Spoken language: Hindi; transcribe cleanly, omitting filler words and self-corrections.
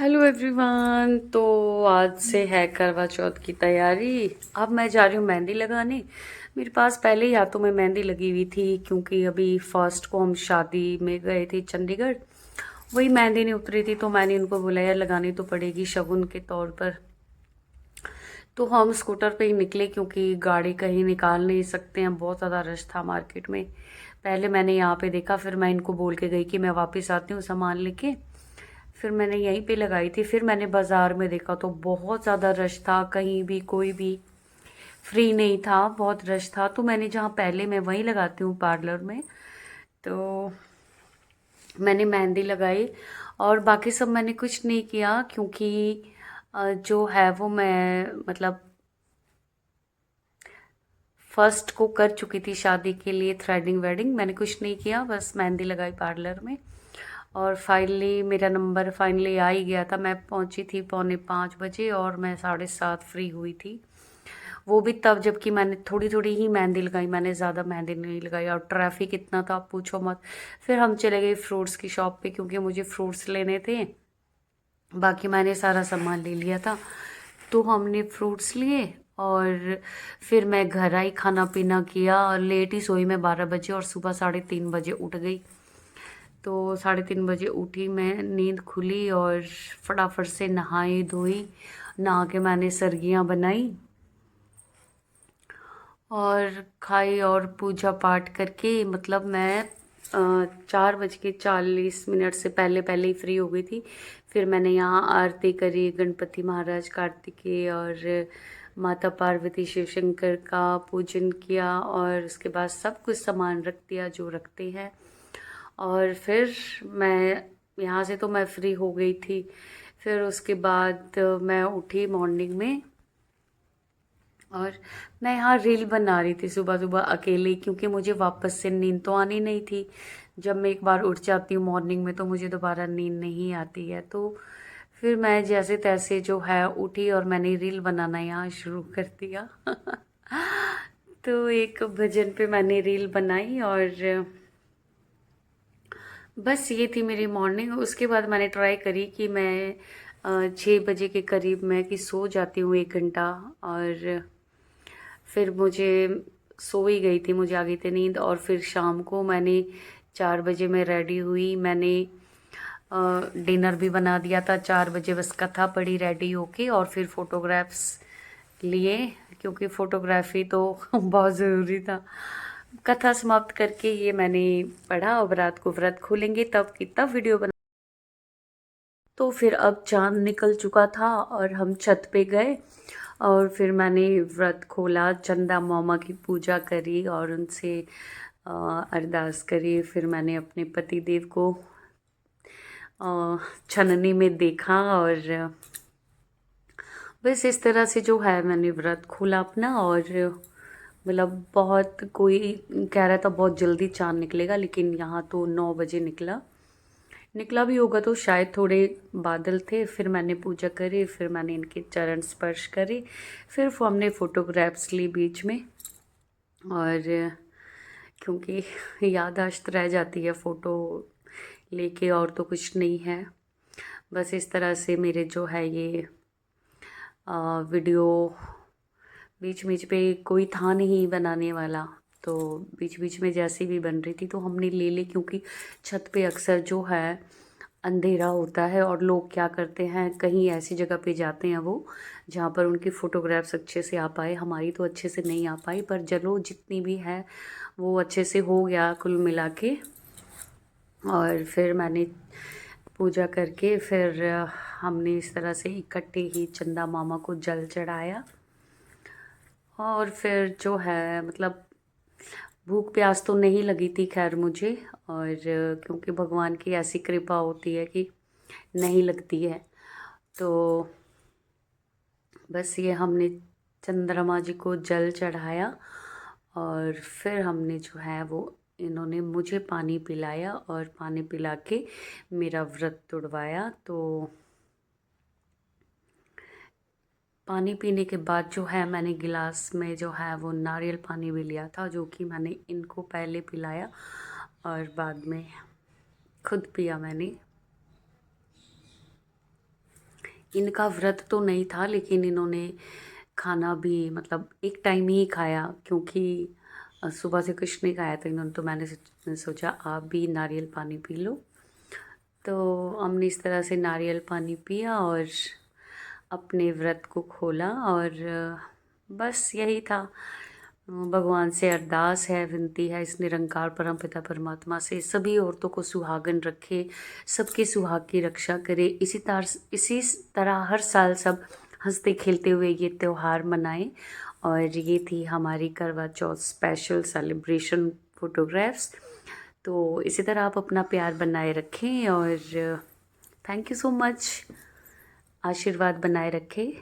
Hello everyone. तो आज से है करवा चौथ की तैयारी। अब मैं जा रही हूँ मेहंदी लगाने। मेरे पास पहले ही हाथों में मेहंदी लगी हुई थी क्योंकि अभी फर्स्ट को हम शादी में गए थे चंडीगढ़। वही मेहंदी नहीं उतरी थी तो मैंने उनको बोला यार लगानी तो पड़ेगी शगुन के तौर पर। तो हम स्कूटर पे ही निकले क्योंकि गाड़ी कहीं निकाल नहीं सकते हैं, बहुत ज़्यादा रश था मार्केट में। पहले मैंने यहाँ पे देखा, फिर मैं इनको बोल के गई कि मैं वापस आती हूँ सामान लेके। फिर मैंने यहीं पे लगाई थी। फिर मैंने बाज़ार में देखा तो बहुत ज़्यादा रश था, कहीं भी कोई भी फ्री नहीं था, बहुत रश था। तो मैंने जहाँ पहले मैं वहीं लगाती हूँ पार्लर में, तो मैंने मेहंदी लगाई। और बाकी सब मैंने कुछ नहीं किया क्योंकि जो है वो मैं मतलब फर्स्ट को कर चुकी थी शादी के लिए थ्रेडिंग वेडिंग। मैंने कुछ नहीं किया, बस मेहंदी लगाई पार्लर में। और फाइनली मेरा नंबर फाइनली आ ही गया था। मैं पहुंची थी 4:45 और मैं 7:30 फ्री हुई थी। वो भी तब जबकि मैंने थोड़ी थोड़ी ही मेहंदी लगाई, मैंने ज़्यादा मेहंदी नहीं लगाई। और ट्रैफिक इतना था, आप पूछो मत। फिर हम चले गए फ्रूट्स की शॉप पे क्योंकि मुझे फ्रूट्स लेने थे। बाकी मैंने सारा सामान ले लिया था। तो हमने फ्रूट्स लिए और फिर मैं घर आई, खाना पीना किया और लेट ही सोई मैं 12 बजे और सुबह 3:30 बजे उठ गई। तो 3:30 बजे उठी मैं, नींद खुली और फटाफट से नहाई धोई। नहा के मैंने सरगियाँ बनाई और खाई और पूजा पाठ करके मतलब मैं 4:40 से पहले पहले ही फ्री हो गई थी। फिर मैंने यहाँ आरती करी, गणपति महाराज कार्तिकेय और माता पार्वती शिव शंकर का पूजन किया और उसके बाद सब कुछ सामान रख दिया जो रखते हैं। और फिर मैं यहाँ से तो मैं फ्री हो गई थी। फिर उसके बाद मैं उठी मॉर्निंग में और मैं यहाँ रील बना रही थी सुबह सुबह अकेले, क्योंकि मुझे वापस से नींद तो आनी नहीं थी। जब मैं एक बार उठ जाती हूँ मॉर्निंग में तो मुझे दोबारा नींद नहीं आती है। तो फिर मैं जैसे तैसे जो है उठी और मैंने रील बनाना यहाँ शुरू कर दिया। तो एक भजन पे मैंने रील बनाई और बस ये थी मेरी मॉर्निंग। उसके बाद मैंने ट्राई करी कि मैं 6 बजे के करीब मैं कि सो जाती हूँ 1 घंटा। और फिर मुझे सो ही गई थी, मुझे आ गई थी नींद। और फिर शाम को मैंने 4 बजे मैं रेडी हुई। मैंने डिनर भी बना दिया था 4 बजे, बस कथा पड़ी रेडी होके और फिर फोटोग्राफ्स लिए क्योंकि फोटोग्राफी तो बहुत ज़रूरी था। कथा समाप्त करके ये मैंने पढ़ा। अब रात को व्रत खोलेंगे तब की तब वीडियो बना। तो फिर अब चांद निकल चुका था और हम छत पे गए और फिर मैंने व्रत खोला, चंदा मामा की पूजा करी और उनसे अरदास करी। फिर मैंने अपने पति देव को छननी में देखा और बस इस तरह से जो है मैंने व्रत खोला अपना। और मतलब बहुत कोई कह रहा था बहुत जल्दी चांद निकलेगा, लेकिन यहाँ तो 9 बजे निकला। निकला भी होगा तो शायद थोड़े बादल थे। फिर मैंने पूजा करी, फिर मैंने इनके चरण स्पर्श करे, फिर हमने फोटोग्राफ्स ली बीच में। और क्योंकि याददाश्त रह जाती है फ़ोटो लेके, और तो कुछ नहीं है। बस इस तरह से मेरे जो है ये वीडियो बीच बीच पे कोई था नहीं बनाने वाला, तो बीच बीच में जैसी भी बन रही थी तो हमने ले ली। क्योंकि छत पे अक्सर जो है अंधेरा होता है और लोग क्या करते हैं, कहीं ऐसी जगह पे जाते हैं वो जहाँ पर उनकी फ़ोटोग्राफ्स अच्छे से आ पाए। हमारी तो अच्छे से नहीं आ पाई, पर चलो जितनी भी है वो अच्छे से हो गया कुल मिला के। और फिर मैंने पूजा करके फिर हमने इस तरह से इकट्ठे ही चंदा मामा को जल चढ़ाया। और फिर जो है मतलब भूख प्यास तो नहीं लगी थी खैर मुझे। और क्योंकि भगवान की ऐसी कृपा होती है कि नहीं लगती है। तो बस ये हमने चंद्रमा जी को जल चढ़ाया और फिर हमने जो है वो इन्होंने मुझे पानी पिलाया और पानी पिला के मेरा व्रत तुड़वाया। तो पानी पीने के बाद जो है मैंने गिलास में जो है वो नारियल पानी भी लिया था, जो कि मैंने इनको पहले पिलाया और बाद में खुद पिया मैंने। इनका व्रत तो नहीं था, लेकिन इन्होंने खाना भी मतलब एक टाइम ही खाया, क्योंकि सुबह से कुछ नहीं खाया था इन्होंने। तो मैंने सोचा आप भी नारियल पानी पी लो। तो हमने इस तरह से नारियल पानी पिया और अपने व्रत को खोला। और बस यही था। भगवान से अरदास है, विनती है इस निरंकार परमपिता परमात्मा से, सभी औरतों को सुहागन रखे, सबके सुहाग की रक्षा करे। इसी तरह हर साल सब हंसते खेलते हुए ये त्यौहार मनाएं। और ये थी हमारी करवा चौथ स्पेशल सेलिब्रेशन फोटोग्राफ्स। तो इसी तरह आप अपना प्यार बनाए रखें और थैंक यू सो मच। आशीर्वाद बनाए रखें।